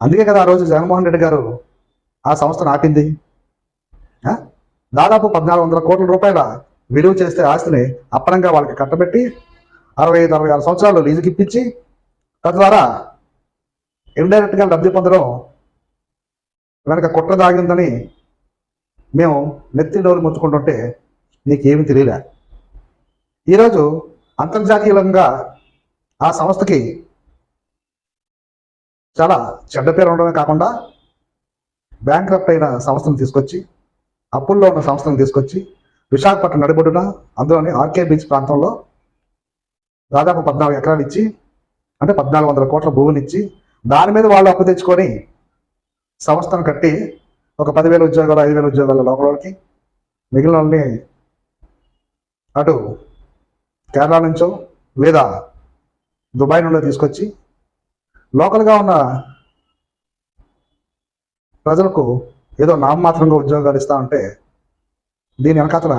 అందుకే కదా ఆ రోజు జగన్మోహన్ రెడ్డి గారు ఆ సంస్థను ఆపింది. ఆ? దాదాపు 1400 కోట్ల రూపాయల విలువ చేస్తే ఆస్తిని అప్పనంగా వాళ్ళకి కట్టబెట్టి 65-66 సంవత్సరాలు లీజుకి ఇప్పించి తద్వారా ఇండైరెక్ట్గా లబ్ధి పొందడం వెనక కుట్ర దాగిందని మేము నెత్తి డోలు ముచ్చుకుంటుంటే నీకేమీ తెలియలే. ఈరోజు అంతర్జాతీయంగా ఆ సంస్థకి చాలా చెడ్డ పేరు ఉండడమే కాకుండా బ్యాంక్రప్ట్ అయిన సంస్థను తీసుకొచ్చి, అప్పుల్లో ఉన్న సంస్థను తీసుకొచ్చి విశాఖపట్నం నడిబొడ్డున అందులోని ఆర్కే బీచ్ ప్రాంతంలో దాదాపు 14 ఎకరాలు ఇచ్చి, అంటే 1400 కోట్ల భూములు ఇచ్చి దాని మీద వాళ్ళు అప్పు తెచ్చుకొని సంస్థను కట్టి ఒక 10,000 ఉద్యోగాలు 5,000 ఉద్యోగాల లోపలికి మిగిలిన వాళ్ళని అటు కేరళ నుంచో లేదా దుబాయ్ నుండో తీసుకొచ్చి లోకల్గా ఉన్న ప్రజలకు ఏదో నామమాత్రంగా ఉద్యోగాలు ఇస్తా ఉంటే దీని వెనకాతల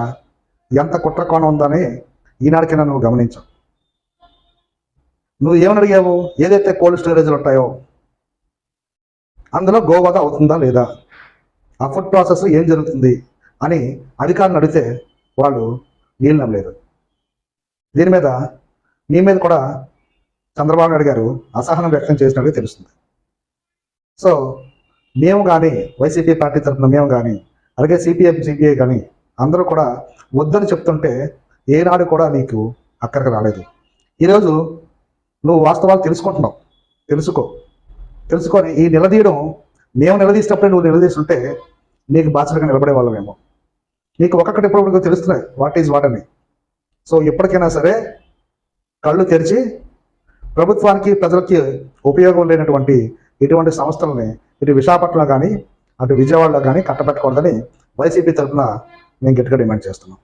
ఎంత కుట్ర కోణం ఉందని ఈనాడికైనా నువ్వు గమనించవు. నువ్వు ఏమని అడిగావు? ఏదైతే కోల్డ్ స్టోరేజ్లు ఉంటాయో అందులో గోవధ అవుతుందా లేదా, ఆ ఫుడ్ ప్రాసెస్ ఏం జరుగుతుంది అని అధికారులను అడిగితే వాళ్ళు నీళ్ళు లేదు. దీని మీద నీ మీద కూడా చంద్రబాబు నాయుడు గారు అసహనం వ్యక్తం చేసినట్టు తెలుస్తుంది. సో మేము కానీ వైసీపీ పార్టీ తరఫున మేము కానీ అలాగే సిపిఎం సిపిఐ కానీ అందరూ కూడా వద్దని చెప్తుంటే ఏనాడు కూడా నీకు అక్కడికి రాలేదు. ఈరోజు నువ్వు వాస్తవాలు తెలుసుకుంటున్నావు. తెలుసుకొని ఈ నిలదీయడం మేము నిలదీసినప్పుడే నువ్వు నిలదీస్తుంటే నీకు బాధ్యతగా నిలబడే వాళ్ళమేమో. నీకు ఒక్కొక్కటి ఇప్పుడు తెలుస్తున్నాయి వాట్ ఈజ్ వాట్ అని. సో ఎప్పటికైనా సరే కళ్ళు తెరిచి ప్రభుత్వానికి ప్రజలకి ఉపయోగం లేనటువంటి ఇటువంటి సంస్థలని ఇటు విశాఖపట్నంలో కానీ అటు విజయవాడలో కానీ కట్టబెట్టకూడదని వైసీపీ తరఫున మేము గట్టిగా డిమాండ్ చేస్తున్నాం.